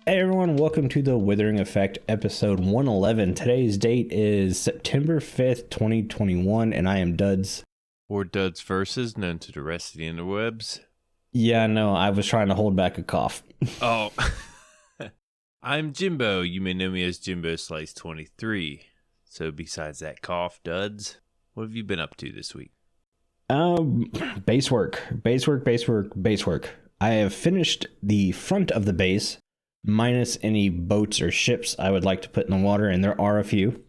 Hey everyone, welcome to the Withering Effect episode 111. Today's date is September 5th, 2021, and I am Duds. Or Duds Versus, known to the rest of the interwebs. Yeah, no, I was trying to hold back a cough. Oh. I'm Jimbo. You may know me as Jimbo Slice 23. So besides that cough, Duds, what have you been up to this week? Base work. I have finished the front of the base, minus any boats or ships I would like to put in the water, and there are a few.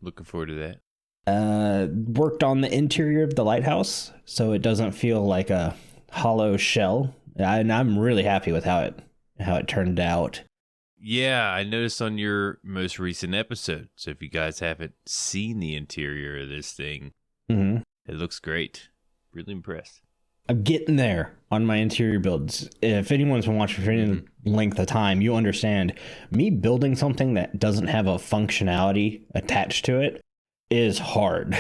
Looking forward to that. Worked on the interior of the lighthouse, so it doesn't feel like a hollow shell. And I'm really happy with how it turned out. Yeah, I noticed on your most recent episode. So if you guys haven't seen the interior of this thing, It looks great. Really impressed. I'm getting there on my interior builds. If anyone's been watching for any length of time, you understand me building something that doesn't have a functionality attached to it is hard.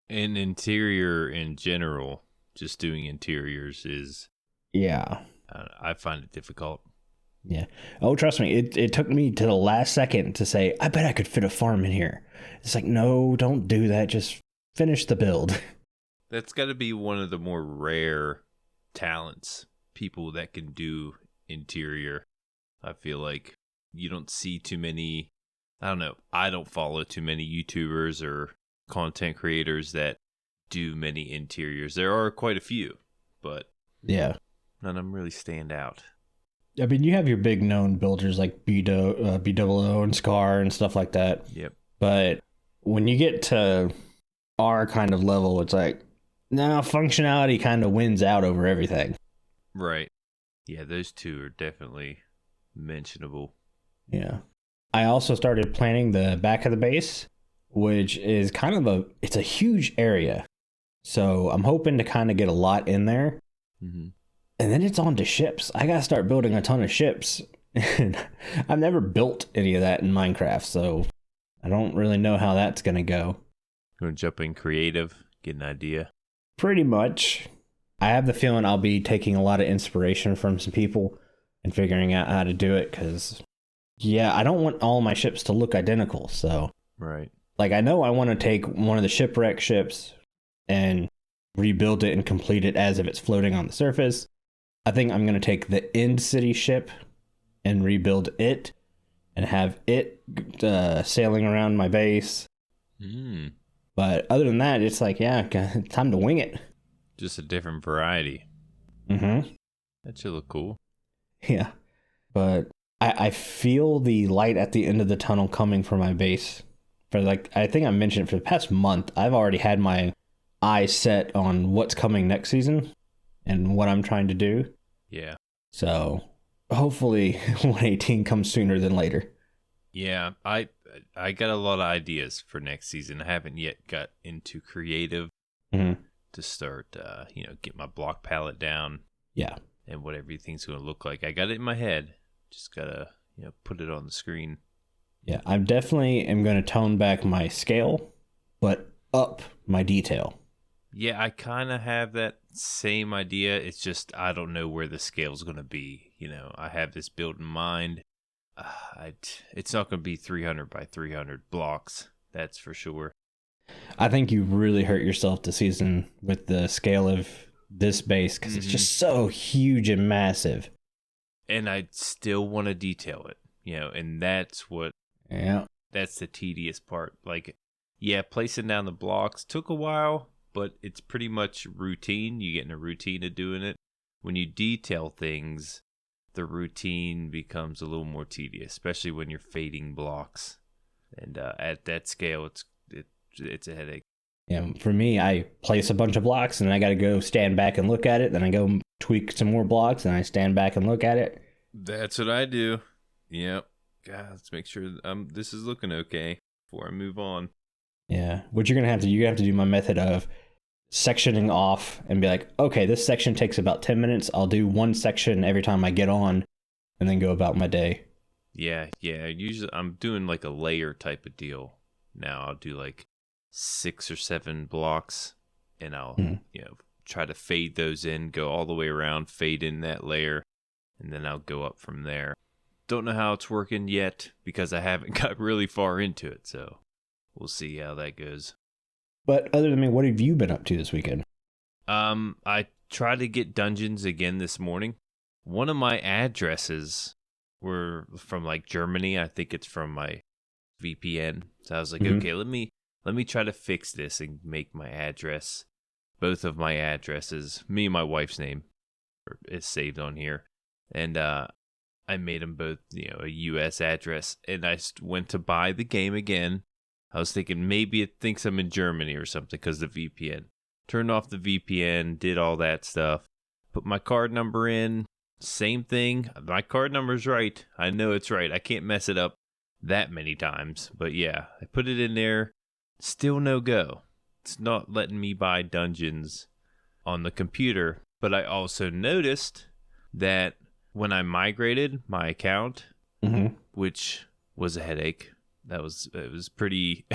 And interior in general, just doing interiors is... Yeah. I find it difficult. Yeah. Oh, trust me, it took me to the last second to say, I bet I could fit a farm in here. It's like, no, don't do that. Just finish the build. That's got to be one of the more rare talents, people that can do interior. I feel like you don't see too many, I don't know, I don't follow too many YouTubers or content creators that do many interiors. There are quite a few, but yeah, none of them really stand out. I mean, you have your big known builders like BOO and Scar and stuff like that. Yep. But when you get to our kind of level, it's like, no, functionality kind of wins out over everything. Right. Yeah, those two are definitely mentionable. Yeah. I also started planning the back of the base, which is kind of it's a huge area. So I'm hoping to kind of get a lot in there. Mm-hmm. And then it's on to ships. I got to start building a ton of ships. And I've never built any of that in Minecraft, so I don't really know how that's going to go. Going to jump in creative, get an idea. Pretty much. I have the feeling I'll be taking a lot of inspiration from some people and figuring out how to do it because, yeah, I don't want all my ships to look identical. So, right. Like, I know I want to take one of the shipwreck ships and rebuild it and complete it as if it's floating on the surface. I think I'm going to take the End City ship and rebuild it and have it sailing around my base. But other than that, it's like, yeah, time to wing it. Just a different variety. Mm-hmm. That should look cool. Yeah. But I feel the light at the end of the tunnel coming for my base. I think I mentioned for the past month, I've already had my eyes set on what's coming next season and what I'm trying to do. Yeah. So hopefully 118 comes sooner than later. Yeah, I got a lot of ideas for next season. I haven't yet got into creative to start, get my block palette down. Yeah. And what everything's going to look like. I got it in my head. Just got to, put it on the screen. Yeah, I definitely am going to tone back my scale, but up my detail. Yeah, I kind of have that same idea. It's just I don't know where the scale's going to be. I have this build in mind. It's not going to be 300 by 300 blocks. That's for sure. I think you really hurt yourself this season with the scale of this base because it's just so huge and massive. And I still want to detail it, and that's that's the tedious part. Like, yeah, placing down the blocks took a while, but it's pretty much routine. You get in a routine of doing it. When you detail things, the routine becomes a little more tedious, especially when you're fading blocks. And at that scale, it's a headache. Yeah, for me, I place a bunch of blocks, and I got to go stand back and look at it. Then I go tweak some more blocks, and I stand back and look at it. That's what I do. Yep. God, let's make sure this is looking okay before I move on. Yeah, what you're gonna have to do my method of sectioning off and be like, okay, this section takes about 10 minutes. I'll do one section every time I get on, and then go about my day. Yeah. Usually I'm doing like a layer type of deal. Now I'll do like 6 or 7 blocks, and I'll try to fade those in, go all the way around, fade in that layer, and then I'll go up from there. don't know how it's working yet because I haven't got really far into it. So we'll see how that goes. But other than me, what have you been up to this weekend? I tried to get dungeons again this morning. One of my addresses were from like Germany. I think it's from my VPN. So I was like, okay, let me try to fix this and make my address, both of my addresses, me and my wife's name is saved on here. And I made them both, a US address. And I went to buy the game again. I was thinking maybe it thinks I'm in Germany or something because the VPN. Turned off the VPN, did all that stuff. Put my card number in. Same thing. My card number's right. I know it's right. I can't mess it up that many times. But yeah, I put it in there. Still no go. It's not letting me buy dungeons on the computer. But I also noticed that when I migrated my account, which was a headache, it was pretty...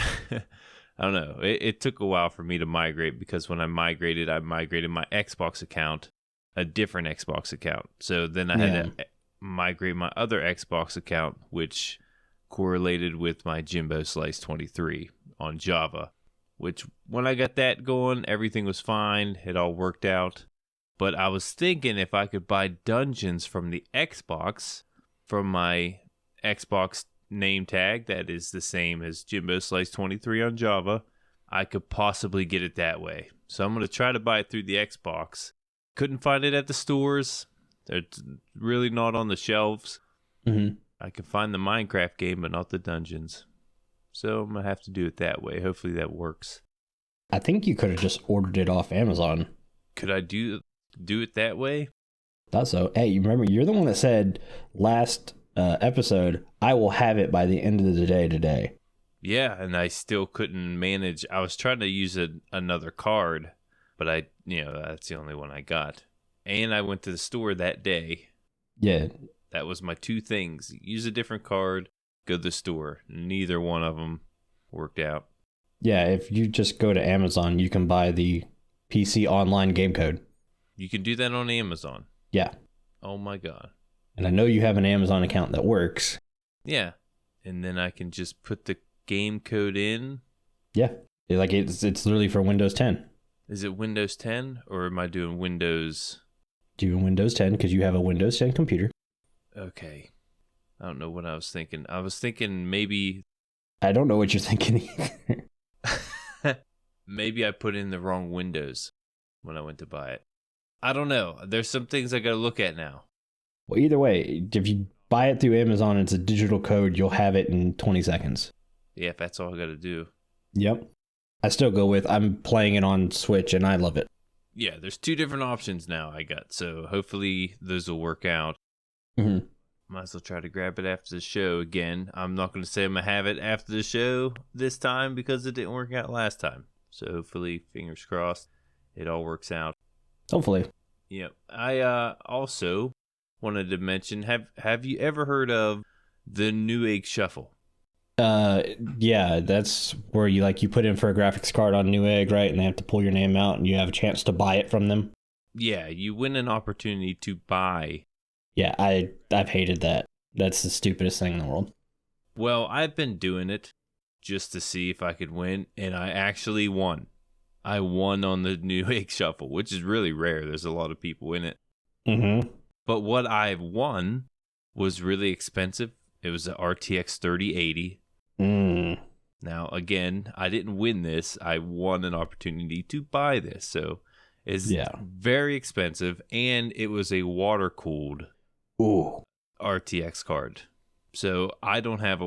I don't know. It took a while for me to migrate because when I migrated my Xbox account, a different Xbox account. So then I had to migrate my other Xbox account, which correlated with my Jimbo Slice 23 on Java, which when I got that going, everything was fine. It all worked out. But I was thinking if I could buy dungeons from the Xbox, from my Xbox name tag that is the same as Jimbo Slice 23 on Java, I could possibly get it that way. So I'm going to try to buy it through the Xbox. Couldn't find it at the stores. They're really not on the shelves. I can find the Minecraft game, but not the dungeons. So I'm going to have to do it that way. Hopefully that works. I think you could have just ordered it off Amazon. Could I do it that way? Thought so. Hey, you remember, you're the one that said last episode, I will have it by the end of the day today. Yeah, and I still couldn't manage. I was trying to use another card, but that's the only one I got. And I went to the store that day. Yeah. That was my two things. Use a different card, go to the store. Neither one of them worked out. Yeah, if you just go to Amazon, you can buy the PC online game code. You can do that on Amazon? Yeah. Oh my God. And I know you have an Amazon account that works. Yeah. And then I can just put the game code in? Yeah. It's literally for Windows 10. Is it Windows 10 or am I doing Windows? Doing Windows 10 because you have a Windows 10 computer. Okay. I don't know what I was thinking. I was thinking maybe... I don't know what you're thinking either. Maybe I put in the wrong Windows when I went to buy it. I don't know. There's some things I got to look at now. Well, either way, if you buy it through Amazon, it's a digital code, you'll have it in 20 seconds. Yeah, if that's all I got to do. Yep. I still go with, I'm playing it on Switch and I love it. Yeah, there's two different options now I got, so hopefully those will work out. Might as well try to grab it after the show again. I'm not going to say I'm going to have it after the show this time because it didn't work out last time. So hopefully, fingers crossed, it all works out. Hopefully. Yep. I also wanted to mention, have you ever heard of the Newegg Shuffle? Yeah, that's where you put in for a graphics card on Newegg, right? And they have to pull your name out and you have a chance to buy it from them. Yeah, you win an opportunity to buy. Yeah, I've hated that. That's the stupidest thing in the world. Well, I've been doing it just to see if I could win, and I actually won. I won on the Newegg Shuffle, which is really rare. There's a lot of people in it. But what I've won was really expensive. It was the RTX 3080. Now, again, I didn't win this. I won an opportunity to buy this. So it's very expensive, and it was a water-cooled RTX card. So I don't have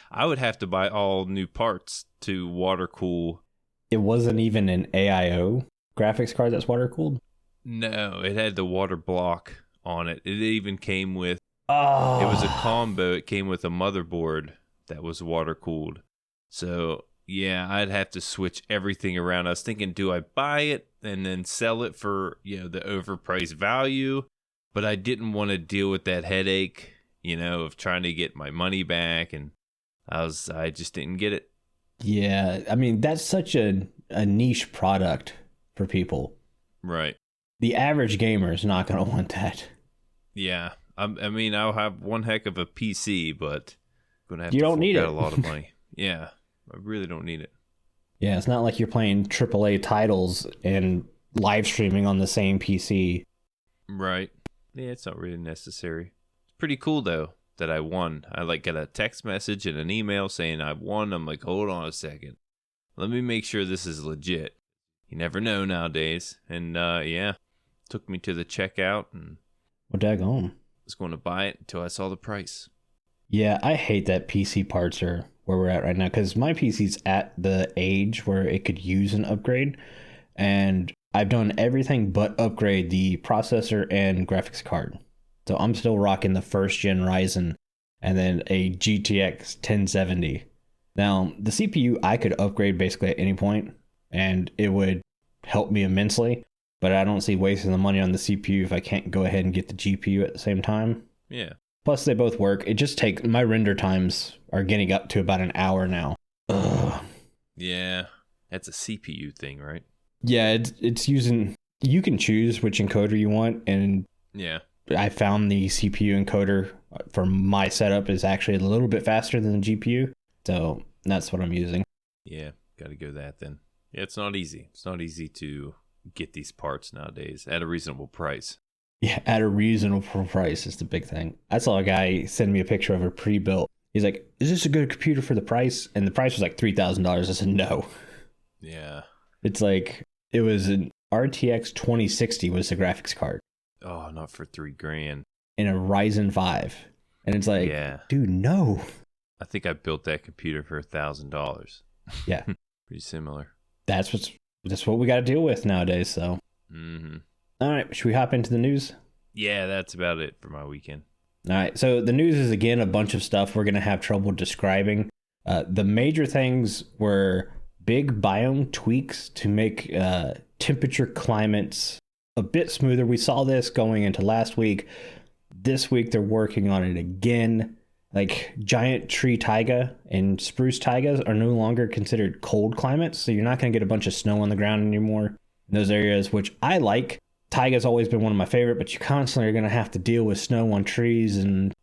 I would have to buy all new parts to water-cool. It wasn't even an AIO graphics card that's water-cooled? No, it had the water block on it. It even came with... It was a combo. It came with a motherboard that was water cooled. So yeah, I'd have to switch everything around. I was thinking, do I buy it and then sell it for, the overpriced value? But I didn't want to deal with that headache, of trying to get my money back, and I just didn't get it. Yeah, I mean, that's such a niche product for people. Right. The average gamer is not going to want that. Yeah. I mean, I'll have one heck of a PC, but I'm gonna have you to don't need fork it. out a lot of money. Yeah, I really don't need it. Yeah, it's not like you're playing AAA titles and live streaming on the same PC. Right. Yeah, it's not really necessary. It's pretty cool though that I won. I like got a text message and an email saying I won. I'm like, hold on a second. Let me make sure this is legit. You never know nowadays. And yeah, took me to the checkout and Well, daggone. was going to buy it until I saw the price. Yeah, I hate that PC parts are where we're at right now because my PC's at the age where it could use an upgrade. And I've done everything but upgrade the processor and graphics card. So I'm still rocking the first gen Ryzen and then a GTX 1070. Now, the CPU I could upgrade basically at any point and it would help me immensely, but I don't see wasting the money on the CPU if I can't go ahead and get the GPU at the same time. Yeah. Plus, they both work. It just takes, my render times are getting up to about an hour now. Ugh. Yeah. That's a CPU thing, right? Yeah, it's using, you can choose which encoder you want, and yeah, I found the CPU encoder for my setup is actually a little bit faster than the GPU, so that's what I'm using. Yeah, gotta go that then. Yeah, it's not easy. It's not easy to get these parts nowadays at a reasonable price. Yeah, at a reasonable price is the big thing. I saw a guy send me a picture of a pre-built. He's like, is this a good computer for the price? And the price was like $3,000. I said, no. Yeah. It's like, it was an RTX 2060 was the graphics card. Oh, not for $3,000. In a Ryzen 5. And it's like, yeah, dude, no. I think I built that computer for $1,000. Yeah. Pretty similar. That's what we got to deal with nowadays, so. Mm-hmm. All right, should we hop into the news? Yeah, that's about it for my weekend. All right, so the news is, again, a bunch of stuff we're going to have trouble describing. The major things were big biome tweaks to make temperature climates a bit smoother. We saw this going into last week. This week, they're working on it again. Like, giant tree taiga and spruce taigas are no longer considered cold climates, so you're not going to get a bunch of snow on the ground anymore in those areas, which I like. Taiga's always been one of my favorite, but you constantly are going to have to deal with snow on trees and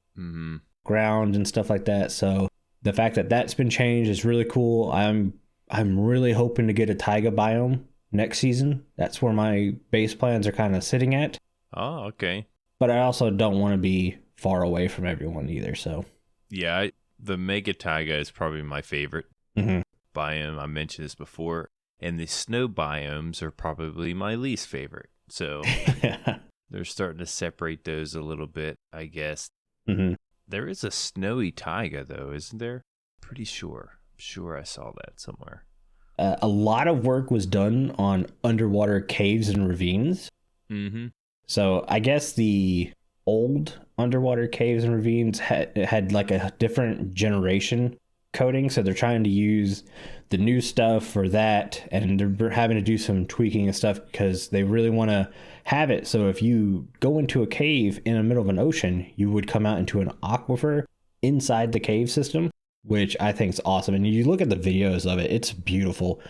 ground and stuff like that. So the fact that that's been changed is really cool. I'm really hoping to get a taiga biome next season. That's where my base plans are kind of sitting at. Oh, okay. But I also don't want to be far away from everyone either. So yeah, the mega taiga is probably my favorite biome. I mentioned this before, and the snow biomes are probably my least favorite. So they're starting to separate those a little bit, I guess. There is a snowy taiga, though, isn't there? Pretty sure. I'm sure I saw that somewhere. A lot of work was done on underwater caves and ravines. So I guess the old underwater caves and ravines had like a different generation coding, so they're trying to use the new stuff for that, and they're having to do some tweaking and stuff because they really want to have it so if you go into a cave in the middle of an ocean, you would come out into an aquifer inside the cave system, which I think is awesome. And you look at the videos of it, it's beautiful.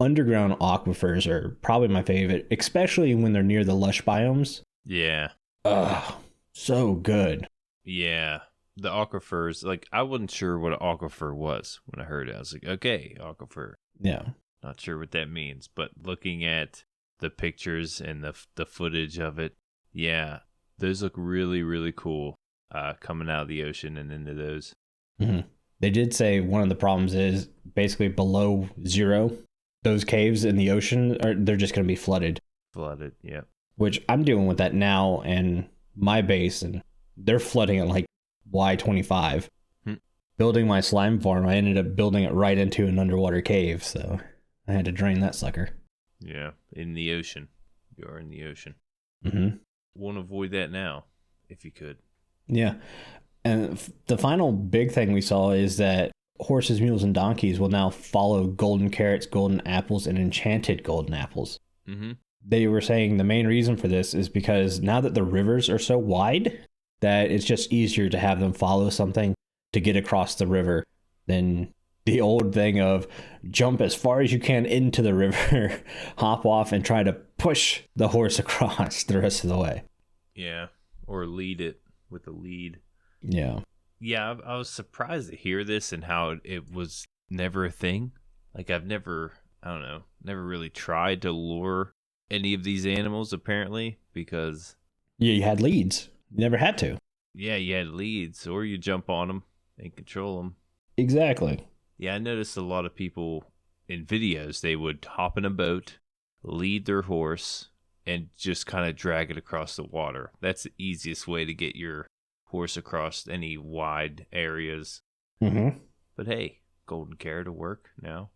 Underground aquifers are probably my favorite, especially when they're near the lush biomes. Yeah. So good. Yeah. The aquifers, like, I wasn't sure what an aquifer was when I heard it. I was like, okay, aquifer. Yeah. Not sure what that means, but looking at the pictures and the footage of it, yeah, those look really, really cool coming out of the ocean and into those. They did say one of the problems is basically below zero, those caves in the ocean, they're just going to be flooded. Flooded, yeah. Which I'm dealing with that now in my base, and they're flooding at like Y25. Building my slime farm, I ended up building it right into an underwater cave, so I had to drain that sucker. Yeah, in the ocean. You are in the ocean. Won't avoid that now, if you could. Yeah. And the final big thing we saw is that horses, mules, and donkeys will now follow golden carrots, golden apples, and enchanted golden apples. They were saying the main reason for this is because now that the rivers are so wide, that it's just easier to have them follow something to get across the river than the old thing of jump as far as you can into the river, hop off, and try to push the horse across the rest of the way. Yeah, or lead it with the lead. Yeah. Yeah, I was surprised to hear this and how it was never a thing. Like, I've never really tried to lure any of these animals, apparently, because... Yeah, you had leads. You never had to. Yeah, you had leads, or you jump on them and control them. Exactly. Yeah, I noticed a lot of people in videos, they would hop in a boat, lead their horse, and just kind of drag it across the water. That's the easiest way to get your horse across any wide areas. Mm-hmm. But hey, golden carrot will work now.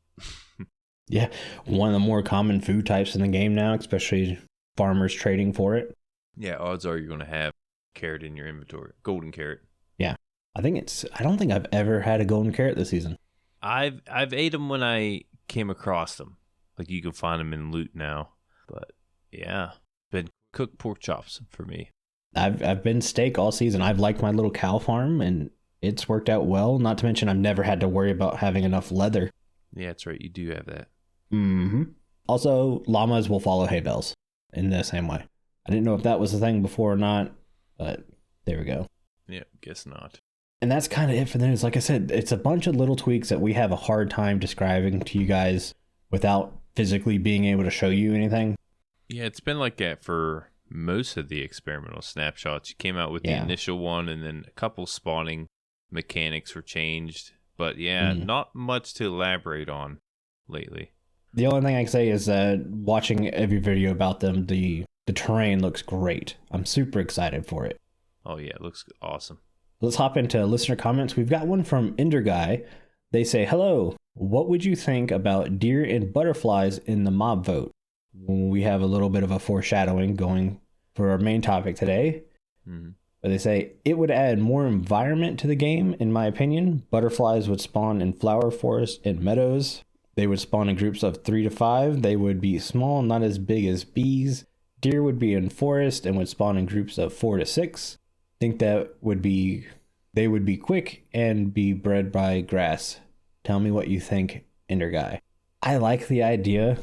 Yeah, one of the more common food types in the game now, especially farmers trading for it. Yeah, odds are you're going to have carrot in your inventory. Golden carrot. Yeah. I don't think I've ever had a golden carrot this season. I've ate them when I came across them. Like, you can find them in loot now. But yeah, been cooked pork chops for me. I've been steak all season. I've liked my little cow farm and it's worked out well. Not to mention I've never had to worry about having enough leather. Yeah, that's right. You do have that. Mm-hmm. Also, llamas will follow hay bales in the same way. I didn't know if that was a thing before or not, but there we go. Yeah, guess not. And that's kind of it for the news. Like I said, it's a bunch of little tweaks that we have a hard time describing to you guys without physically being able to show you anything. Yeah, it's been like that for most of the experimental snapshots. You came out with the initial one, and then a couple spawning mechanics were changed. But yeah, not much to elaborate on lately. The only thing I can say is that watching every video about them, the terrain looks great. I'm super excited for it. Oh yeah, it looks awesome. Let's hop into listener comments. We've got one from Enderguy. They say, hello, what would you think about deer and butterflies in the mob vote? We have a little bit of a foreshadowing going for our main topic today. Mm-hmm. But they say, it would add more environment to the game, in my opinion. Butterflies would spawn in flower forests and meadows. They would spawn in groups of 3 to 5. They would be small, not as big as bees. Deer would be in forest and would spawn in groups of 4 to 6. Think they would be quick and be bred by grass. Tell me what you think, Enderguy. I like the idea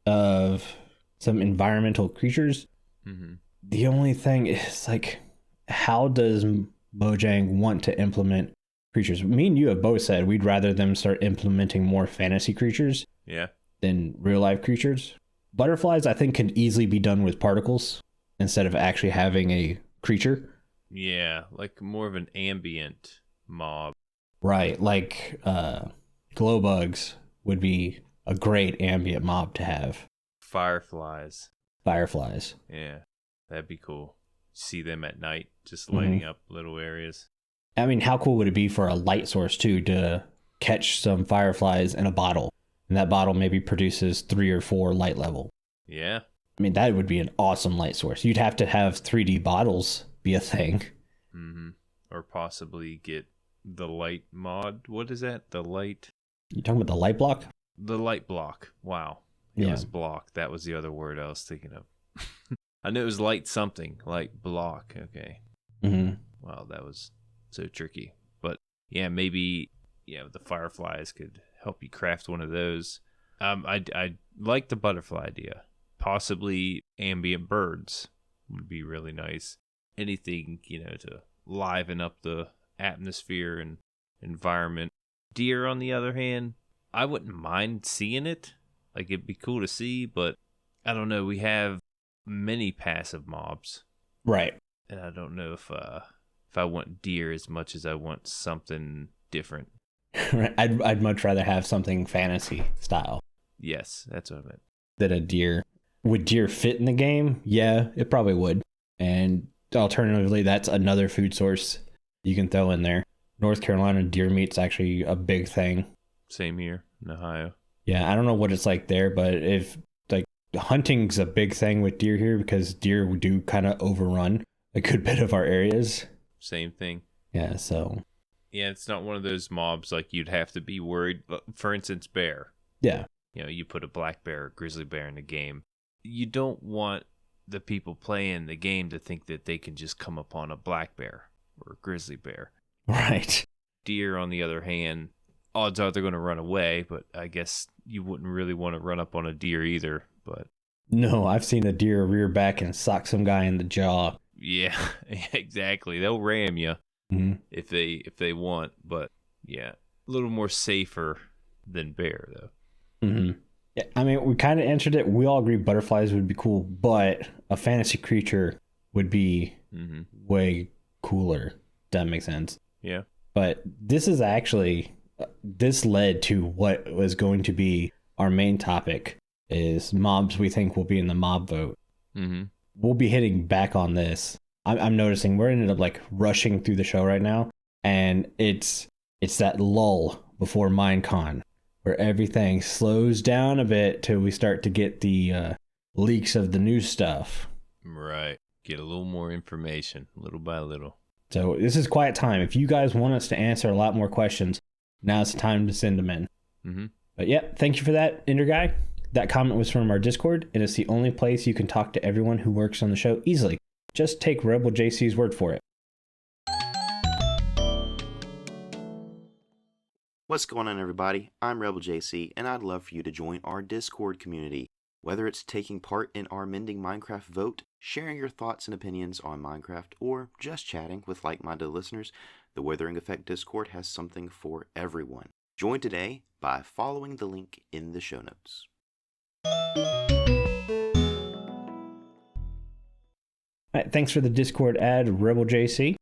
of some environmental creatures. Mm-hmm. The only thing is, like, how does Mojang want to implement creatures? Me and you have both said we'd rather them start implementing more fantasy creatures than real life creatures. Butterflies, I think, can easily be done with particles instead of actually having a creature. Yeah, like more of an ambient mob. Right, like glow bugs would be a great ambient mob to have. Fireflies. Yeah, that'd be cool. See them at night, just lighting up little areas. I mean, how cool would it be for a light source too to catch some fireflies in a bottle, and that bottle maybe produces 3 or 4 light level? Yeah. I mean, that would be an awesome light source. You'd have to have 3D bottles be a thing. Mm-hmm. Or possibly get the light mod. What is that? The light? You talking about the light block? The light block. Wow. It was block. That was the other word I was thinking of. I knew it was light something. Light block. Okay. Mm-hmm. Wow, that was so tricky. But yeah, maybe the fireflies could help you craft one of those. I like the butterfly idea. Possibly ambient birds would be really nice. Anything, to liven up the atmosphere and environment. Deer, on the other hand, I wouldn't mind seeing it. Like, it'd be cool to see, but I don't know. We have many passive mobs. Right. And I don't know if I want deer as much as I want something different. I'd much rather have something fantasy style. Yes, that's what I meant. Than a deer. Would deer fit in the game? Yeah, it probably would. And alternatively, that's another food source you can throw in there. North Carolina deer meat's actually a big thing. Same here in Ohio. Yeah, I don't know what it's like there, but if like hunting's a big thing with deer here because deer do kind of overrun a good bit of our areas. Same thing. Yeah, so. Yeah, it's not one of those mobs like you'd have to be worried. But for instance, bear. Yeah. You put a black bear or grizzly bear in the game. You don't want the people playing the game to think that they can just come upon a black bear or a grizzly bear. Right. Deer, on the other hand, odds are they're going to run away, but I guess you wouldn't really want to run up on a deer either. But no, I've seen a deer rear back and sock some guy in the jaw. Yeah, exactly. They'll ram you if they want, but yeah, a little more safer than bear though. Mm-hmm. Yeah, I mean, we kind of answered it. We all agree butterflies would be cool, but a fantasy creature would be way cooler. That makes sense. Yeah. But this is actually, this led to what was going to be our main topic is mobs we think will be in the mob vote. Mm-hmm. We'll be hitting back on this. I'm noticing we're ended up like rushing through the show right now, and it's that lull before Minecon where everything slows down a bit till we start to get the leaks of the new stuff. Right. Get a little more information, little by little. So this is quiet time. If you guys want us to answer a lot more questions, now's the time to send them in. Mm-hmm. But yeah, thank you for that, Enderguy. That comment was from our Discord, and it's the only place you can talk to everyone who works on the show easily. Just take Rebel JC's word for it. What's going on, everybody? I'm Rebel JC, and I'd love for you to join our Discord community. Whether it's taking part in our Mending Minecraft vote, sharing your thoughts and opinions on Minecraft, or just chatting with like-minded listeners, the Withering Effect Discord has something for everyone. Join today by following the link in the show notes. All right, thanks for the Discord ad, Rebel JC.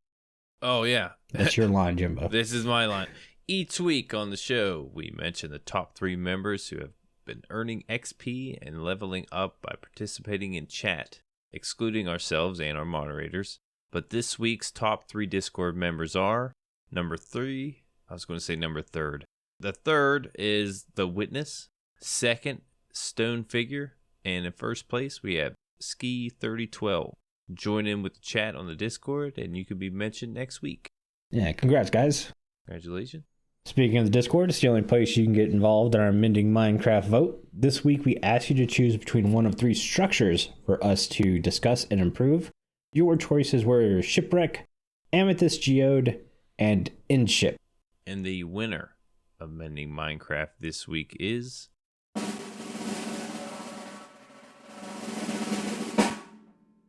Oh, yeah. That's your line, Jimbo. This is my line. Each week on the show, we mention the top 3 members who have been earning XP and leveling up by participating in chat, excluding ourselves and our moderators. But this week's top 3 Discord members are number 3. I was going to say number 3rd. The 3rd is The Witness. 2nd, Stone Figure. And in 1st place, we have Ski 3012. Join in with the chat on the Discord, and you can be mentioned next week. Yeah, congrats, guys. Congratulations. Speaking of the Discord, it's the only place you can get involved in our Mending Minecraft vote. This week, we asked you to choose between one of 3 structures for us to discuss and improve. Your choices were Shipwreck, Amethyst Geode, and Endship. And the winner of Mending Minecraft this week is...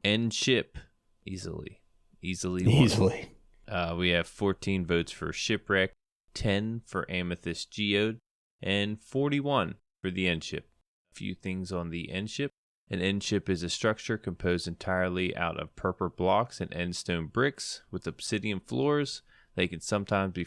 Endship. Easily. We have 14 votes for Shipwreck, 10 for Amethyst Geode, and 41 for the Endship. A few things on the Endship. An Endship is a structure composed entirely out of purple blocks and endstone bricks with obsidian floors. They can sometimes be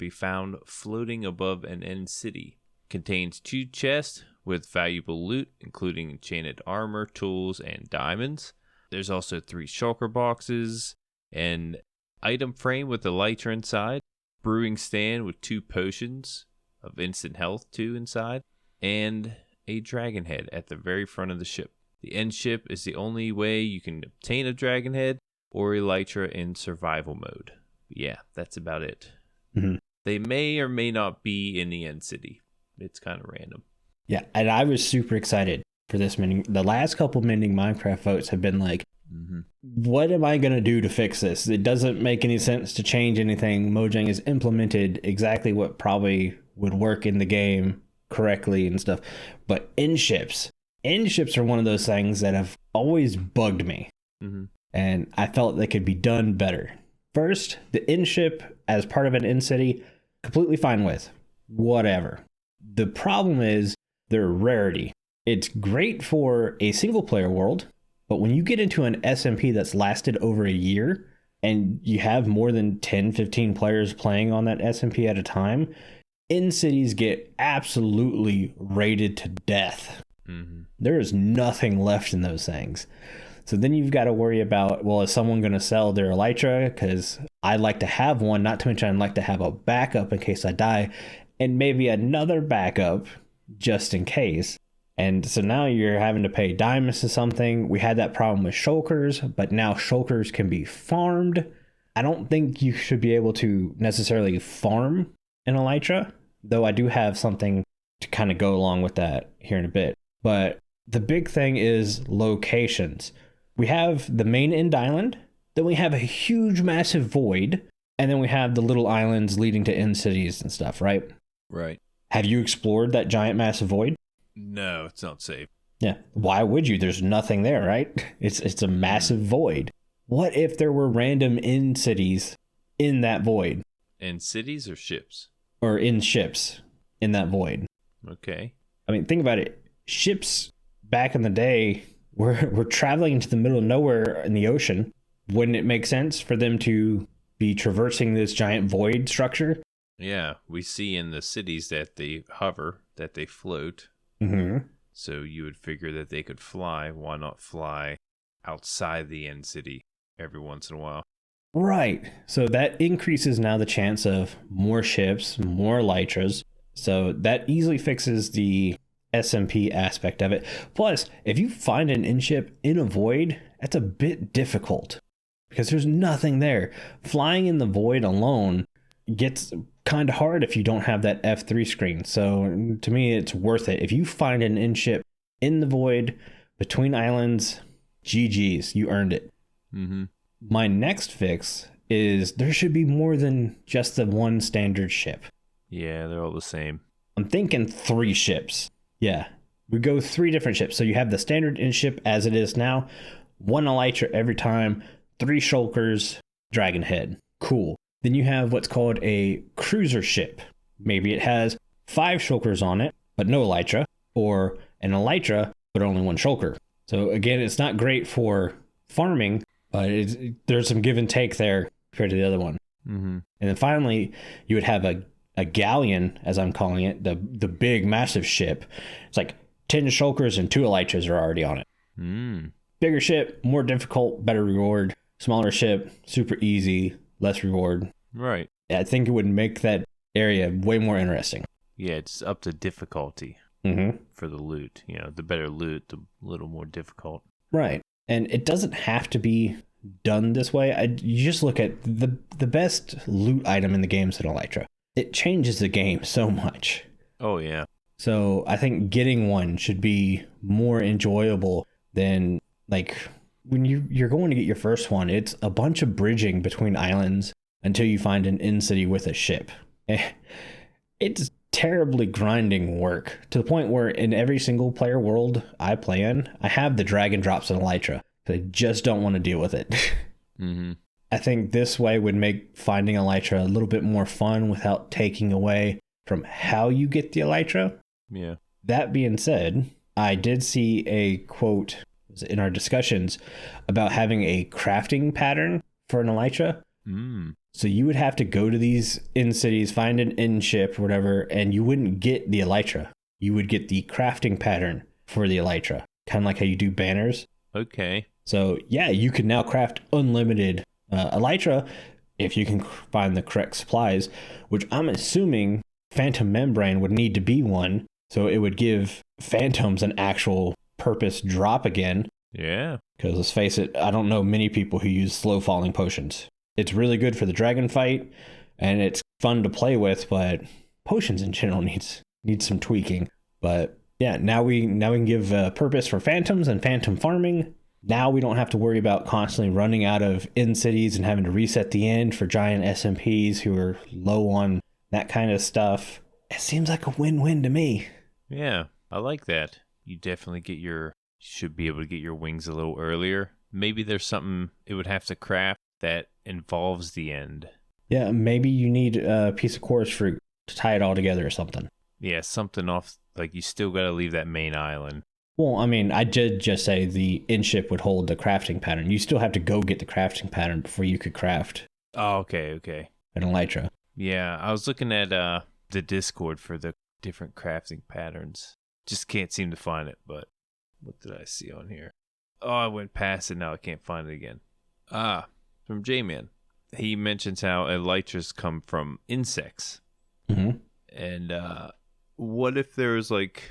found floating above an end city. Contains 2 chests with valuable loot, including enchanted armor, tools, and diamonds. There's also 3 shulker boxes, an item frame with a elytra inside, brewing stand with 2 potions of instant health 2 inside, and a dragon head at the very front of the ship. The end ship is the only way you can obtain a dragon head or elytra in survival mode. Yeah, that's about it. Mm-hmm. They may or may not be in the end city. It's kind of random. Yeah, and I was super excited for this Mending. The last couple Mending Minecraft votes have been like, what am I going to do to fix this? It doesn't make any sense to change anything. Mojang has implemented exactly what probably would work in the game correctly and stuff. But Endships are one of those things that have always bugged me. Mm-hmm. And I felt they could be done better. First, the Endship as part of an end city, completely fine with. Whatever. The problem is their rarity. It's great for a single player world, but when you get into an SMP that's lasted over a year and you have more than 10, 15 players playing on that SMP at a time, end cities get absolutely raided to death. Mm-hmm. There is nothing left in those things. So then you've got to worry about, well, is someone going to sell their elytra? Because I'd like to have one, not to mention I'd like to have a backup in case I die, and maybe another backup just in case. And so now you're having to pay diamonds to something. We had that problem with shulkers, but now shulkers can be farmed. I don't think you should be able to necessarily farm an elytra, though I do have something to kind of go along with that here in a bit. But the big thing is locations. We have the main end island, then we have a huge massive void, and then we have the little islands leading to end cities and stuff, right? Right. Have you explored that giant massive void? No, it's not safe. Yeah. Why would you? There's nothing there, right? It's a massive void. What if there were random in cities in that void? In cities or ships? Or in ships in that void. Okay. I mean, think about it. Ships back in the day were traveling into the middle of nowhere in the ocean. Wouldn't it make sense for them to be traversing this giant void structure? Yeah, we see in the cities that they hover, that they float. Mm-hmm. So you would figure that they could fly. Why not fly outside the end city every once in a while? Right. So that increases now the chance of more ships, more elytras. So that easily fixes the SMP aspect of it. Plus, if you find an in-ship in a void, that's a bit difficult because there's nothing there. Flying in the void alone gets kind of hard if you don't have that F3 screen. So to me, it's worth it. If you find an in-ship in the void between islands, GG's, you earned it. Mm-hmm. My next fix is there should be more than just the one standard ship. Yeah, they're all the same. I'm thinking 3 ships. Yeah, we go 3 different ships. So you have the standard in-ship as it is now, 1 elytra every time, 3 shulkers, dragon head. Cool. Then you have what's called a cruiser ship. Maybe it has 5 shulkers on it, but no elytra, or an elytra, but only 1 shulker. So again, it's not great for farming, but there's some give and take there compared to the other one. Mm-hmm. And then finally, you would have a galleon, as I'm calling it, the big, massive ship. It's like 10 shulkers and 2 elytras are already on it. Mm. Bigger ship, more difficult, better reward. Smaller ship, super easy, less reward. Right. I think it would make that area way more interesting. Yeah, it's up to difficulty for the loot. You know, the better loot, the little more difficult. Right. And it doesn't have to be done this way. You just look at the best loot item in the game is an elytra. It changes the game so much. Oh, yeah. So I think getting one should be more enjoyable than, like, when you're going to get your first one, it's a bunch of bridging between islands until you find an in-city with a ship. It's terribly grinding work to the point where in every single player world I play in, I have the dragon drops and elytra. I just don't want to deal with it. Mm-hmm. I think this way would make finding elytra a little bit more fun without taking away from how you get the elytra. Yeah. That being said, I did see a quote in our discussions about having a crafting pattern for an elytra. Mm. So you would have to go to these in cities, find an in ship or whatever, and you wouldn't get the elytra. You would get the crafting pattern for the elytra, kind of like how you do banners. Okay. So yeah, you can now craft unlimited elytra if you can find the correct supplies, which I'm assuming Phantom Membrane would need to be one. So it would give Phantoms an actual purpose drop again. Yeah. Because let's face it, I don't know many people who use slow falling potions. It's really good for the dragon fight, and it's fun to play with, but potions in general needs some tweaking. But yeah, now we can give purpose for phantoms and phantom farming. Now we don't have to worry about constantly running out of in cities and having to reset the end for giant SMPs who are low on that kind of stuff. It seems like a win-win to me. Yeah, I like that. You definitely should be able to get your wings a little earlier. Maybe there's something it would have to craft that involves the end. Yeah, maybe you need a piece of chorus fruit to tie it all together or something. Yeah, something off, like you still got to leave that main island. Well, I mean, I did just say the in-ship would hold the crafting pattern. You still have to go get the crafting pattern before you could craft. Oh, okay. An elytra. Yeah, I was looking at the Discord for the different crafting patterns. Just can't seem to find it, but what did I see on here? Oh, I went past it, now I can't find it again. From J-Man. He mentions how elytras come from insects. Mm-hmm. And what if there was like,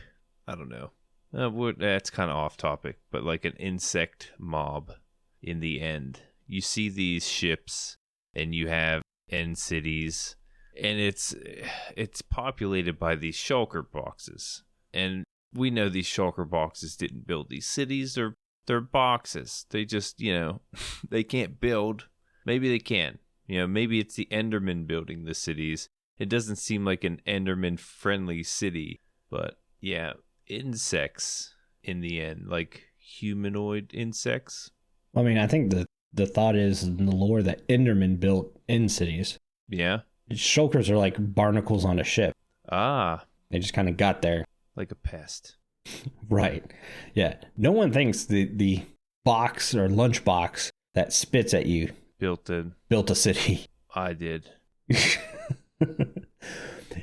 I don't know. That's kind of off topic, but like an insect mob in the end. You see these ships and you have end cities, and it's populated by these shulker boxes. And we know these shulker boxes didn't build these cities. They're boxes. They just, they can't build. Maybe they can. Maybe it's the Enderman building the cities. It doesn't seem like an Enderman-friendly city. But, yeah, insects in the end. Like humanoid insects. I mean, I think the the thought is in the lore that Endermen built end cities. Yeah. Shulkers are like barnacles on a ship. Ah. They just kind of got there. Like a pest. Right. Yeah. No one thinks the box or lunchbox that spits at you built a city. I did.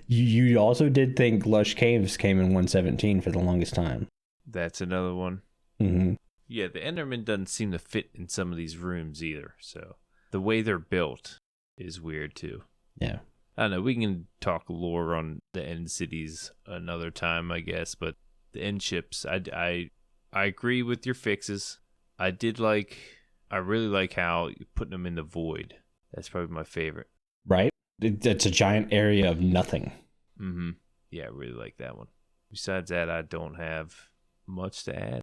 You also did think Lush Caves came in 117 for the longest time. That's another one. Mm-hmm. Yeah, the Enderman doesn't seem to fit in some of these rooms either. So the way they're built is weird too. Yeah. I don't know. We can talk lore on the end cities another time, I guess. But the end ships, I agree with your fixes. I really like how you're putting them in the void. That's probably my favorite. Right? It's a giant area of nothing. Mm-hmm. Yeah, I really like that one. Besides that, I don't have much to add.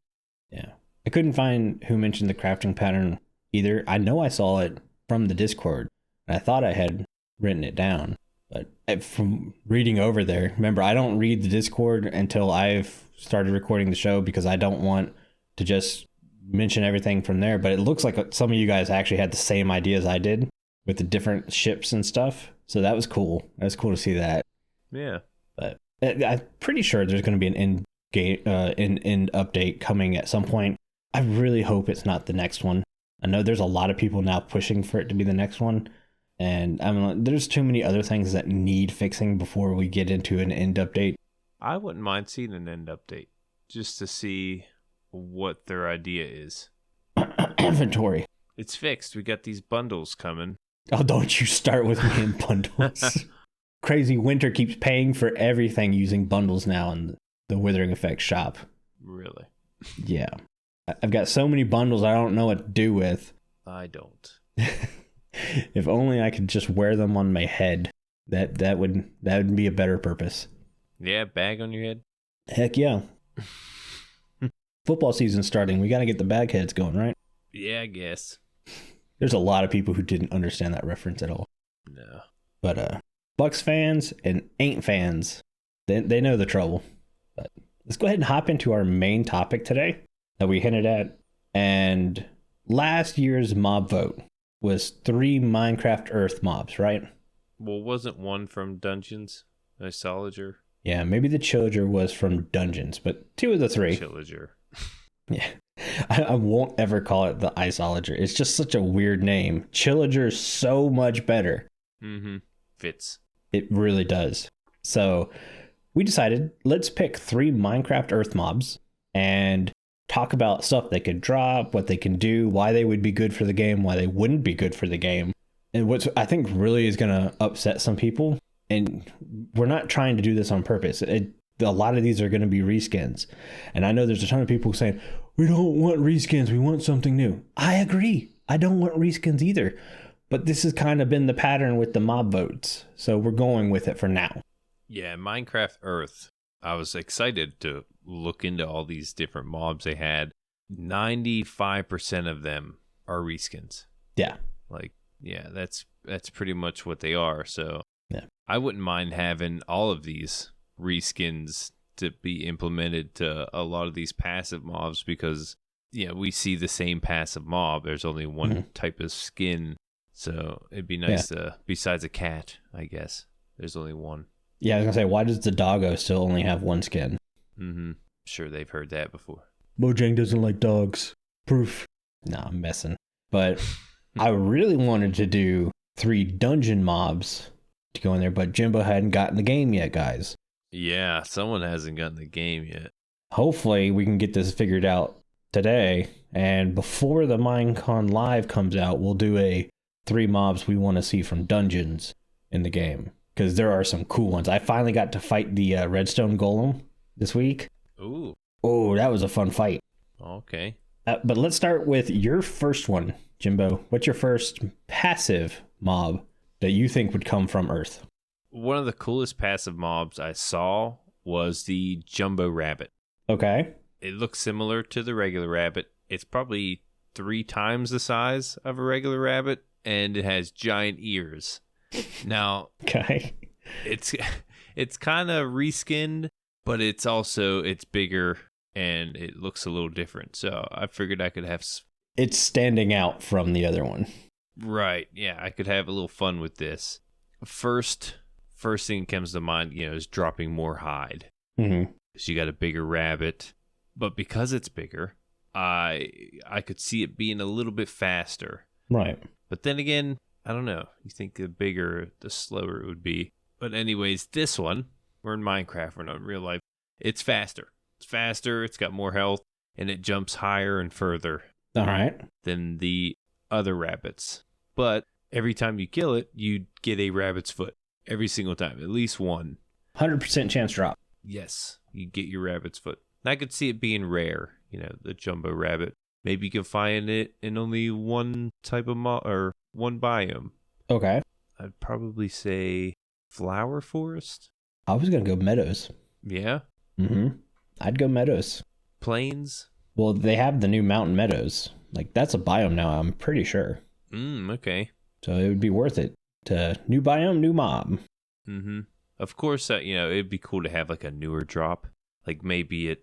Yeah. I couldn't find who mentioned the crafting pattern either. I know I saw it from the Discord, and I thought I had written it down. But from reading over there, remember, I don't read the Discord until I've started recording the show because I don't want to just mention everything from there. But it looks like some of you guys actually had the same ideas I did with the different ships and stuff. So that was cool. That was cool to see that. Yeah. But I'm pretty sure there's going to be an end update coming at some point. I really hope it's not the next one. I know there's a lot of people now pushing for it to be the next one. And there's too many other things that need fixing before we get into an end update. I wouldn't mind seeing an end update just to see what their idea is. Inventory. It's fixed. We got these bundles coming. Oh, don't you start with me in bundles. Crazy Winter keeps paying for everything using bundles now in the Withering Effect shop. Really? Yeah. I've got so many bundles I don't know what to do with. I don't. If only I could just wear them on my head. That would be a better purpose. Yeah, bag on your head? Heck yeah. Football season's starting. We got to get the bag heads going, right? Yeah, I guess. There's a lot of people who didn't understand that reference at all. No. But Bucks fans and ain't fans, they know the trouble. But let's go ahead and hop into our main topic today that we hinted at. And last year's mob vote was 3 Minecraft Earth mobs, right? Well, wasn't one from Dungeons? Isolager? Yeah, maybe the Chillager was from Dungeons, but 2 of the 3. Chillager. Yeah. I won't ever call it the Isolager. It's just such a weird name. Chillager is so much better. Mm-hmm. Fits. It really does. So we decided, let's pick 3 Minecraft Earth mobs and talk about stuff they could drop, what they can do, why they would be good for the game, why they wouldn't be good for the game. And what I think really is going to upset some people, and we're not trying to do this on purpose. A lot of these are going to be reskins. And I know there's a ton of people saying, we don't want reskins, we want something new. I agree. I don't want reskins either. But this has kind of been the pattern with the mob votes. So we're going with it for now. Yeah, Minecraft Earth. I was excited to look into all these different mobs they had. 95% of them are reskins. Yeah. Yeah, that's pretty much what they are. So yeah. I wouldn't mind having all of these reskins to be implemented to a lot of these passive mobs because, we see the same passive mob. There's only one type of skin. So it'd be nice to, besides a cat, I guess, there's only one. Yeah, I was going to say, why does the doggo still only have 1 skin? Mm-hmm. Sure, they've heard that before. Mojang doesn't like dogs. Proof. Nah, I'm messing. But I really wanted to do 3 dungeon mobs to go in there, but Jimbo hadn't gotten the game yet, guys. Yeah, someone hasn't gotten the game yet. Hopefully, we can get this figured out today. And before the Minecon Live comes out, we'll do a 3 mobs we want to see from dungeons in the game. Because there are some cool ones. I finally got to fight the redstone golem this week. Ooh. Oh, that was a fun fight. Okay. But let's start with your first one, Jimbo. What's your first passive mob that you think would come from Earth? One of the coolest passive mobs I saw was the Jumbo Rabbit. Okay. It looks similar to the regular rabbit. It's probably 3 times the size of a regular rabbit, and it has giant ears. Now, okay, it's kind of reskinned, but it's bigger and it looks a little different. So I figured I could have it's standing out from the other one. Right. Yeah, I could have a little fun with this. First thing that comes to mind, is dropping more hide. Mm-hmm. So you got a bigger rabbit, but because it's bigger, I could see it being a little bit faster. Right. But then again, I don't know. You think the bigger, the slower it would be. But anyways, this one, we're in Minecraft, we're not in real life. It's faster. It's got more health, and it jumps higher and further. All right. Than the other rabbits. But every time you kill it, you get a rabbit's foot. Every single time. At least one. 100% chance drop. Yes. You get your rabbit's foot. And I could see it being rare, the jumbo rabbit. Maybe you can find it in only one type of or one biome. Okay. I'd probably say flower forest. I was going to go meadows. Yeah? Mm-hmm. I'd go meadows. Plains? Well, they have the new mountain meadows. Like, that's a biome now, I'm pretty sure. Okay. So it would be worth it. New biome, new mob. Mm-hmm. Of course, it'd be cool to have like a newer drop. Like maybe I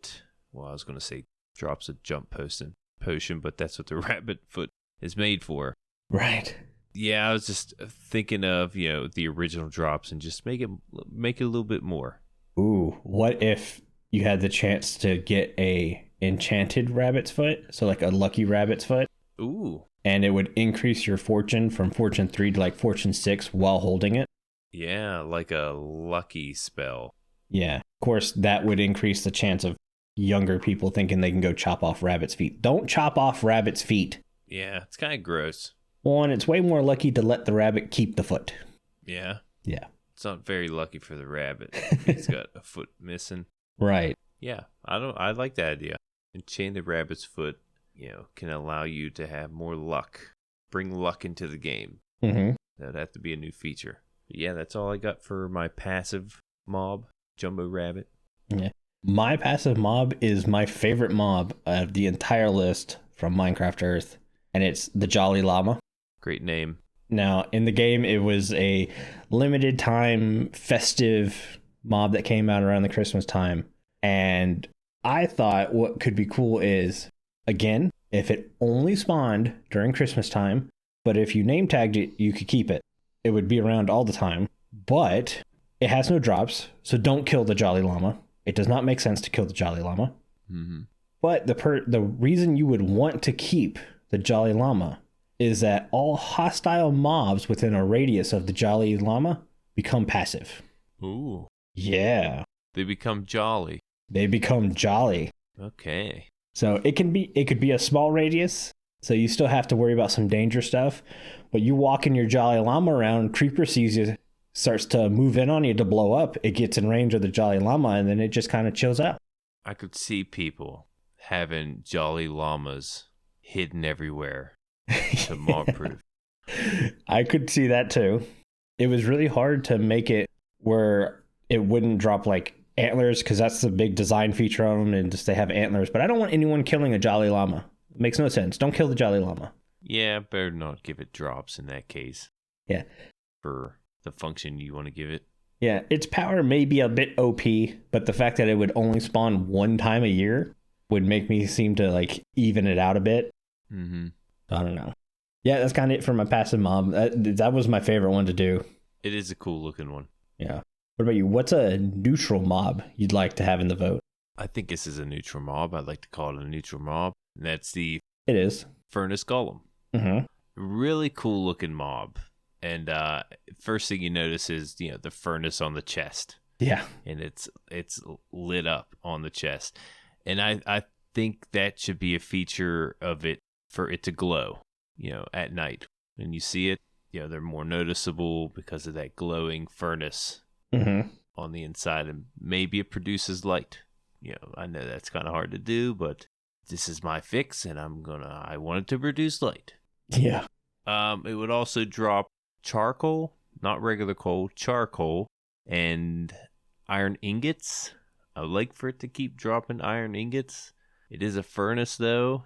was going to say drops a jump potion, but that's what the rabbit foot is made for. Right. Yeah, I was just thinking of, the original drops and just make it a little bit more. Ooh, what if you had the chance to get a enchanted rabbit's foot? So like a lucky rabbit's foot. Ooh. And it would increase your fortune from fortune 3 to like fortune 6 while holding it. Yeah, like a lucky spell. Yeah. Of course, that would increase the chance of younger people thinking they can go chop off rabbits' feet. Don't chop off rabbits' feet. Yeah, it's kind of gross. One, it's way more lucky to let the rabbit keep the foot. Yeah? Yeah. It's not very lucky for the rabbit. He's got a foot missing. Right. Yeah, I like that idea. Enchanted rabbit's foot, can allow you to have more luck. Bring luck into the game. Mm-hmm. That'd have to be a new feature. But yeah, that's all I got for my passive mob, Jumbo Rabbit. Yeah. My passive mob is my favorite mob of the entire list from Minecraft Earth, and it's the Jolly Llama. Great name. Now, in the game, it was a limited time festive mob that came out around the Christmas time. And I thought what could be cool is, again, if it only spawned during Christmas time, but if you name tagged it, you could keep it. It would be around all the time, but it has no drops, so don't kill the Jolly Llama. It does not make sense to kill the Jolly Llama. Mm-hmm. But the reason you would want to keep the Jolly Llama is that all hostile mobs within a radius of the Jolly Llama become passive. Ooh. Yeah. They become jolly. They become jolly. Okay. So it could be a small radius, so you still have to worry about some danger stuff. But you walk in your Jolly Llama around, Creeper sees you, starts to move in on you to blow up. It gets in range of the Jolly Llama, and then it just kind of chills out. I could see people having Jolly Llamas hidden everywhere to mob proof. I could see that too. It was really hard to make it where it wouldn't drop like antlers, because that's the big design feature on them, and just they have antlers. But I don't want anyone killing a Jolly Llama. It makes no sense. Don't kill the Jolly Llama. Yeah, better not give it drops in that case. Yeah. For the function you want to give it. Yeah, its power may be a bit OP, but the fact that it would only spawn one time a year would make me seem to like even it out a bit. Mm-hmm. I don't know. Yeah, that's kind of it for my passive mob. That was my favorite one to do. It is a cool looking one. Yeah. What about you? What's a neutral mob you'd like to have in the vote? I think this is a neutral mob. I'd like to call it a neutral mob. And that's the It is. Furnace Golem. Mm-hmm. Really cool looking mob. And first thing you notice is, the furnace on the chest. Yeah. And it's lit up on the chest. And I think that should be a feature of it for it to glow, at night. When you see it, they're more noticeable because of that glowing furnace on the inside. And maybe it produces light. I know that's kind of hard to do, but this is my fix, and I want it to produce light. Yeah. It would also drop charcoal, not regular coal, charcoal, and iron ingots. I would like for it to keep dropping iron ingots. It is a furnace, though.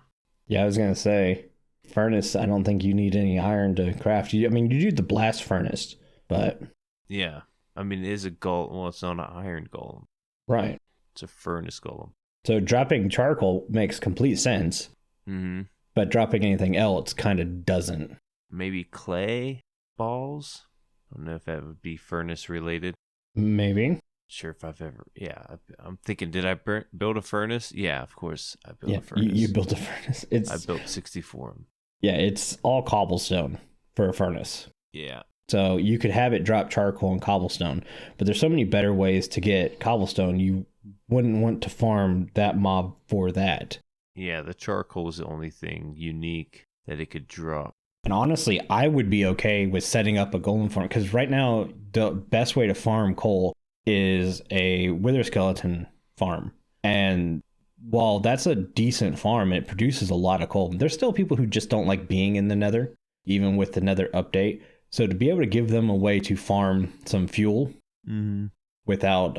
Yeah, I was going to say, furnace, I don't think you need any iron to craft. You do the blast furnace, but... Yeah. It is a golem. Well, it's not an iron golem. Right. It's a furnace golem. So dropping charcoal makes complete sense. Mm-hmm. but dropping anything else kind of doesn't. Maybe clay balls? I don't know if that would be furnace related. Maybe. Sure if I've ever... Yeah, I'm thinking, did I build a furnace? Yeah, of course I built a furnace. You built a furnace. I built 64. Yeah, it's all cobblestone for a furnace. Yeah. So you could have it drop charcoal and cobblestone, but there's so many better ways to get cobblestone. You wouldn't want to farm that mob for that. Yeah, the charcoal is the only thing unique that it could drop. And honestly, I would be okay with setting up a golem farm, because right now the best way to farm coal is a wither skeleton farm. And while that's a decent farm, it produces a lot of coal. There's still people who just don't like being in the nether, even with the nether update. So to be able to give them a way to farm some fuel without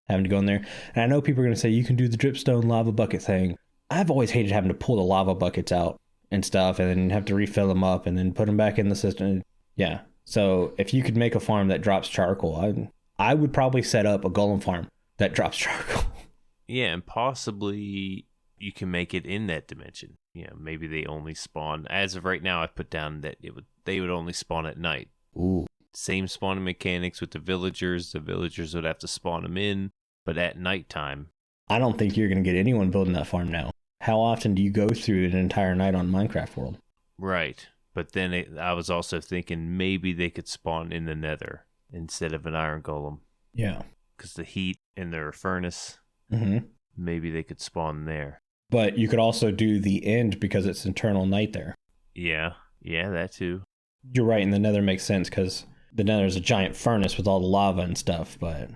having to go in there. And I know people are going to say, you can do the dripstone lava bucket thing. I've always hated having to pull the lava buckets out and stuff and then have to refill them up and then put them back in the system. Yeah. So if you could make a farm that drops charcoal, I would probably set up a golem farm that drops charcoal. Yeah, and possibly you can make it in that dimension. You know, maybe they only spawn. As of right now, I've put down that they would only spawn at night. Ooh. Same spawning mechanics with the villagers. The villagers would have to spawn them in, but at nighttime. I don't think you're going to get anyone building that farm now. How often do you go through an entire night on Minecraft World? Right, but then I was also thinking maybe they could spawn in the nether instead of an iron golem. Yeah. Because the heat in their furnace, maybe they could spawn there. But you could also do the end because it's eternal night there. Yeah, that too. You're right, and the nether makes sense because the nether is a giant furnace with all the lava and stuff, but...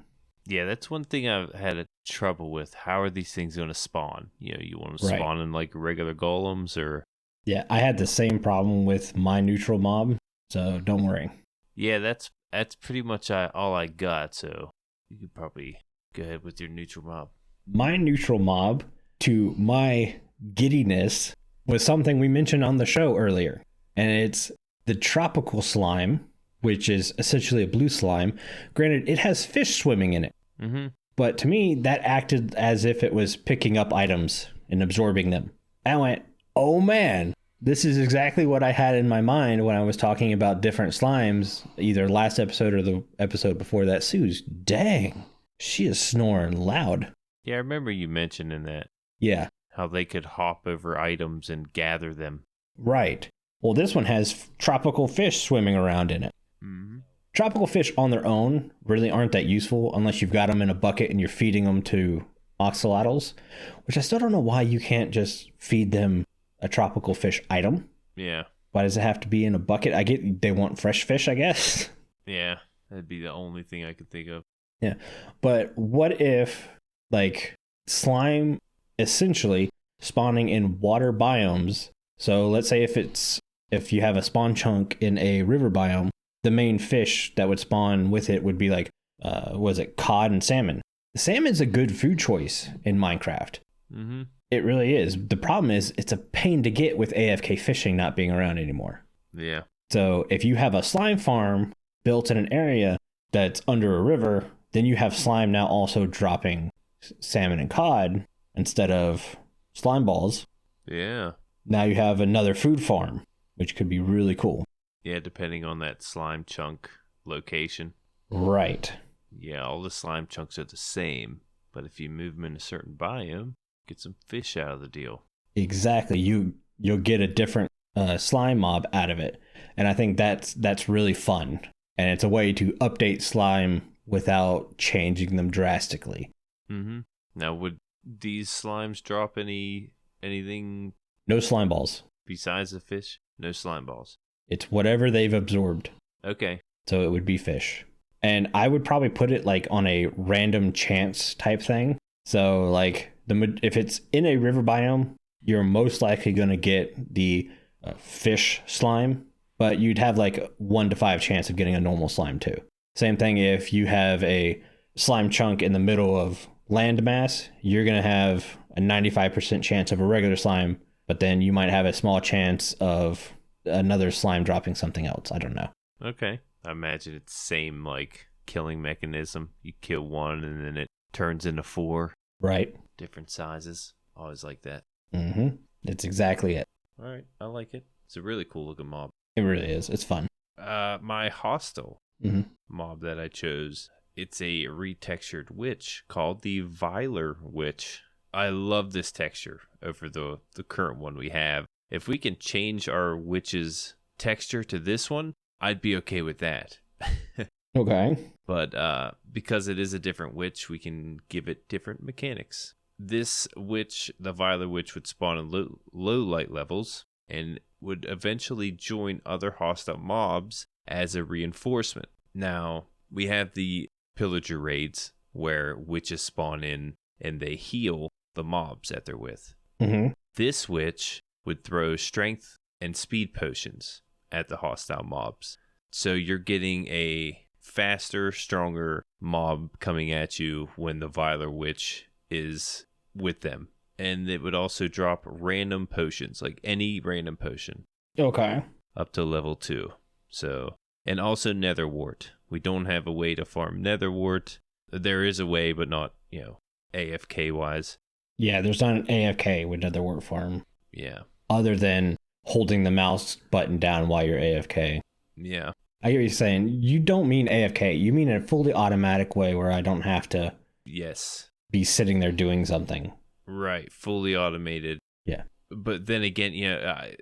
Yeah, that's one thing I've had trouble with. How are these things going to spawn? You know, you want to spawn in like regular golems or... Yeah, I had the same problem with my neutral mob, so don't worry. Yeah, that's pretty much all I got, so you could probably go ahead with your neutral mob. My neutral mob, to my giddiness, was something we mentioned on the show earlier, and it's the tropical slime, which is essentially a blue slime. Granted, it has fish swimming in it. But to me, that acted as if it was picking up items and absorbing them. I went, oh man, this is exactly what I had in my mind when I was talking about different slimes, either last episode or the episode before that. Suze, dang, she is snoring loud. Yeah, I remember you mentioning that. Yeah. How they could hop over items and gather them. Right. Well, this one has tropical fish swimming around in it. Tropical fish on their own really aren't that useful unless you've got them in a bucket and you're feeding them to oxalotls, which I still don't know why you can't just feed them a tropical fish item. Yeah. Why does it have to be in a bucket? I get they want fresh fish, I guess. Yeah, that'd be the only thing I could think of. Yeah. But what if, like, slime essentially spawning in water biomes? So let's say if you have a spawn chunk in a river biome, the main fish that would spawn with it would be like, cod and salmon. Salmon's a good food choice in Minecraft. It really is. The problem is it's a pain to get with AFK fishing not being around anymore. Yeah. So if you have a slime farm built in an area that's under a river, then you have slime now also dropping salmon and cod instead of slime balls. Yeah. Now you have another food farm, which could be really cool. Yeah, depending on that slime chunk location. Right. Yeah, all the slime chunks are the same, but if you move them in a certain biome, get some fish out of the deal. Exactly. You'll get a different slime mob out of it. And I think that's really fun. And it's a way to update slime without changing them drastically. Now, would these slimes drop anything? No slime balls. Besides the fish? No slime balls. It's whatever they've absorbed. Okay. So it would be fish. And I would probably put it like on a random chance type thing. So like if it's in a river biome, you're most likely going to get the fish slime, but you'd have like 1 to 5 chance of getting a normal slime too. Same thing if you have a slime chunk in the middle of landmass, you're going to have a 95% chance of a regular slime, but then you might have a small chance of another slime dropping something else. I don't know. Okay. I imagine it's the same like killing mechanism. You kill one and then it turns into 4. Right. Different sizes. Always like that. That's exactly it. All right. I like it. It's a really cool looking mob. It really is. It's fun. My hostile mob that I chose, it's a retextured witch called the Violer Witch. I love this texture over the current one we have. If we can change our witch's texture to this one, I'd be okay with that. Okay. But because it is a different witch, we can give it different mechanics. This witch, the Violer Witch, would spawn in low light levels and would eventually join other hostile mobs as a reinforcement. Now, we have the Pillager Raids, where witches spawn in and they heal the mobs that they're with. Mm-hmm. This witch would throw strength and speed potions at the hostile mobs. So you're getting a faster, stronger mob coming at you when the Violer Witch is with them. And it would also drop random potions, like any random potion. Okay. Up to level 2. So, and also Netherwart. We don't have a way to farm Netherwart. There is a way, but not, AFK wise. Yeah, there's not an AFK with Netherwart farm. Yeah. Other than holding the mouse button down while you're AFK. Yeah. I get what you're saying. You don't mean AFK. You mean in a fully automatic way where I don't have to be sitting there doing something. Right. Fully automated. Yeah. But then again,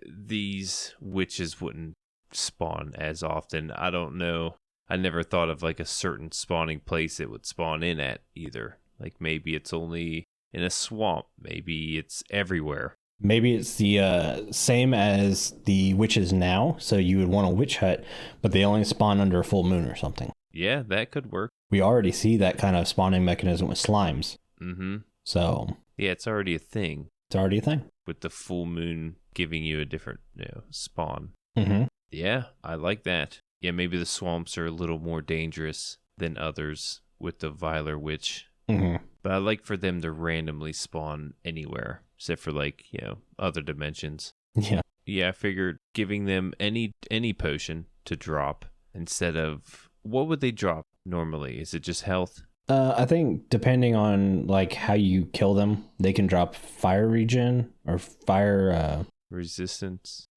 these witches wouldn't spawn as often. I don't know. I never thought of like a certain spawning place it would spawn in at either. Like maybe it's only in a swamp. Maybe it's everywhere. Maybe it's the same as the witches now. So you would want a witch hut, but they only spawn under a full moon or something. Yeah, that could work. We already see that kind of spawning mechanism with slimes. Mm-hmm. So. Yeah, it's already a thing. It's already a thing. With the full moon giving you a different spawn. Mm-hmm. Yeah, I like that. Yeah, maybe the swamps are a little more dangerous than others with the Violer Witch. Mm-hmm. But I like for them to randomly spawn anywhere, except for other dimensions. Yeah. Yeah, I figured giving them any potion to drop instead of, what would they drop normally? Is it just health? I think depending on like how you kill them, they can drop fire regen or fire resistance,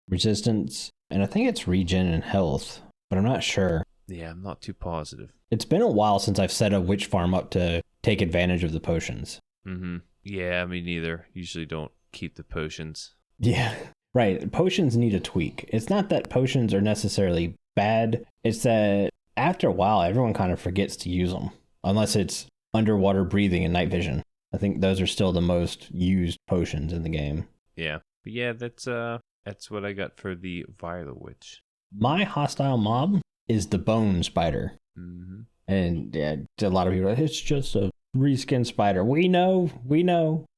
and I think it's regen and health, but I'm not sure. Yeah, I'm not too positive. It's been a while since I've set a witch farm up to take advantage of the potions. Mm-hmm. Yeah, me neither. Usually don't keep the potions. Yeah, right. Potions need a tweak. It's not that potions are necessarily bad. It's that after a while, everyone kind of forgets to use them. Unless it's underwater breathing and night vision. I think those are still the most used potions in the game. Yeah. But yeah, that's what I got for the Violer Witch. My hostile mob is the bone spider. Mm-hmm. And yeah, a lot of people are like, it's just a reskin spider. We know.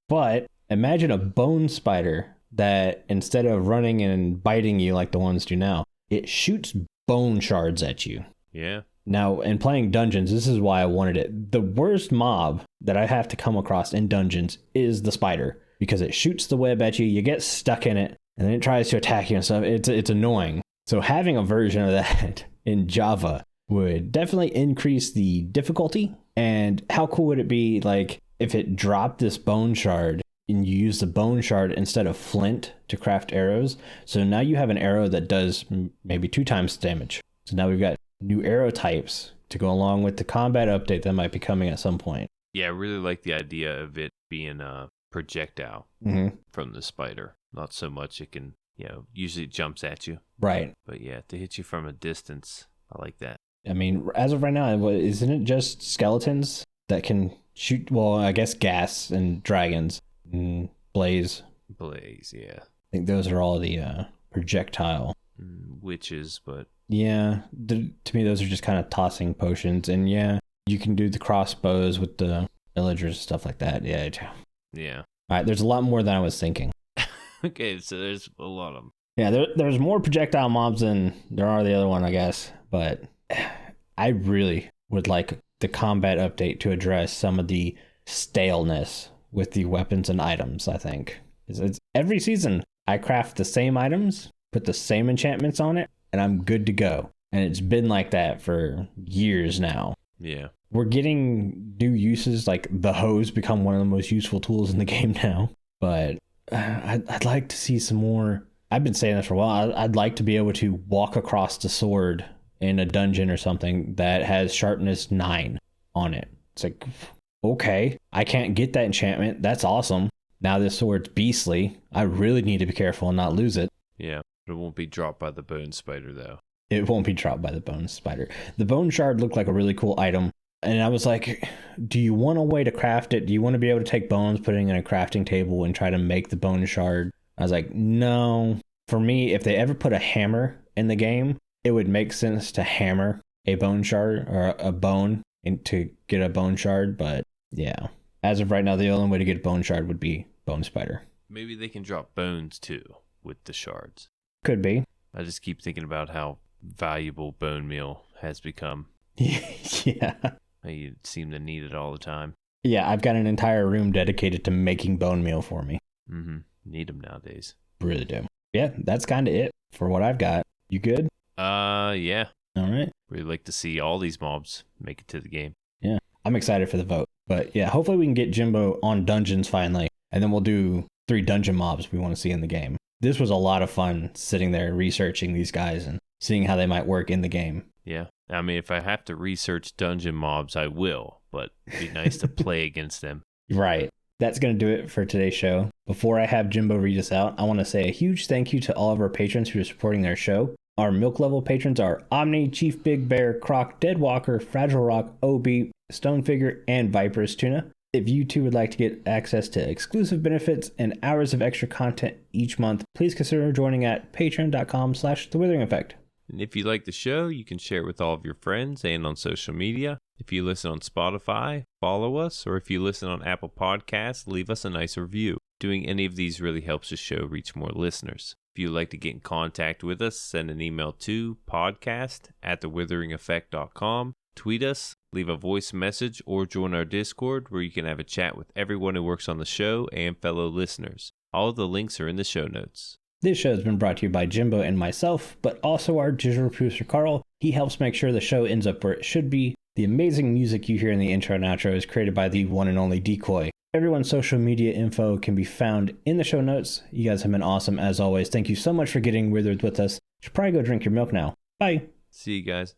But imagine a bone spider that instead of running and biting you like the ones do now, it shoots bone shards at you. Yeah. Now, in playing dungeons, this is why I wanted it. The worst mob that I have to come across in dungeons is the spider, because it shoots the web at you, you get stuck in it, and then it tries to attack you and stuff. It's annoying. So having a version of that in Java would definitely increase the difficulty. And how cool would it be, like, if it dropped this bone shard and you use the bone shard instead of flint to craft arrows? So now you have an arrow that does maybe 2 times damage. So now we've got new arrow types to go along with the combat update that might be coming at some point. Yeah, I really like the idea of it being a projectile from the spider. Not so much it can, usually it jumps at you. Right. But yeah, to hit you from a distance, I like that. I mean, as of right now, isn't it just skeletons that can shoot, well, I guess gas and dragons and blaze? Blaze, yeah. I think those are all the projectile. Witches, but... Yeah, to me, those are just kind of tossing potions. And yeah, you can do the crossbows with the villagers and stuff like that. Yeah. Yeah. All right, there's a lot more than I was thinking. Okay, so there's a lot of them. Yeah, there's more projectile mobs than there are the other one, I guess. But I really would like the combat update to address some of the staleness with the weapons and items, I think. It's every season, I craft the same items, put the same enchantments on it, and I'm good to go. And it's been like that for years now. Yeah. We're getting new uses, like the hose become one of the most useful tools in the game now. But I'd like to see some more I've been saying this for a while. I'd like to be able to walk across the sword in a dungeon or something that has sharpness 9 on it. It's like, okay, I can't get that enchantment. That's awesome. Now this sword's beastly. I really need to be careful and not lose it. Yeah, it won't be dropped by the bone spider, though. It won't be dropped by the bone spider. The bone shard looked like a really cool item. And I was like, do you want a way to craft it? Do you want to be able to take bones, put it in a crafting table, and try to make the bone shard? I was like, no. For me, if they ever put a hammer in the game, it would make sense to hammer a bone shard or a bone and to get a bone shard. But yeah, as of right now, the only way to get a bone shard would be bone spider. Maybe they can drop bones too with the shards. Could be. I just keep thinking about how valuable bone meal has become. Yeah. You seem to need it all the time. Yeah, I've got an entire room dedicated to making bone meal for me. Mm-hmm. Need them nowadays. Really do. Yeah, that's kind of it for what I've got. You good? Yeah. All right. Really like to see all these mobs make it to the game. Yeah, I'm excited for the vote. But yeah, hopefully we can get Jimbo on dungeons finally. And then we'll do 3 dungeon mobs we want to see in the game. This was a lot of fun sitting there researching these guys and seeing how they might work in the game. Yeah. I mean, if I have to research dungeon mobs, I will. But it'd be nice to play against them. Right. That's going to do it for today's show. Before I have Jimbo read us out, I want to say a huge thank you to all of our patrons who are supporting their show. Our milk level patrons are Omni, Chief Big Bear, Croc, Deadwalker, Fragile Rock, OB, Stonefigure, and Viper's Tuna. If you too would like to get access to exclusive benefits and hours of extra content each month, please consider joining at patreon.com/The Withering Effect. And if you like the show, you can share it with all of your friends and on social media. If you listen on Spotify, follow us, or if you listen on Apple Podcasts, leave us a nice review. Doing any of these really helps the show reach more listeners. If you'd like to get in contact with us, send an email to podcast@thewitheringeffect.com, tweet us, leave a voice message, or join our Discord where you can have a chat with everyone who works on the show and fellow listeners. All of the links are in the show notes. This show has been brought to you by Jimbo and myself, but also our digital producer Carl. He helps make sure the show ends up where it should be. The amazing music you hear in the intro and outro is created by the one and only Decoy. Everyone's social media info can be found in the show notes. You guys have been awesome as always. Thank you so much for getting withered with us. You should probably go drink your milk now. Bye. See you guys.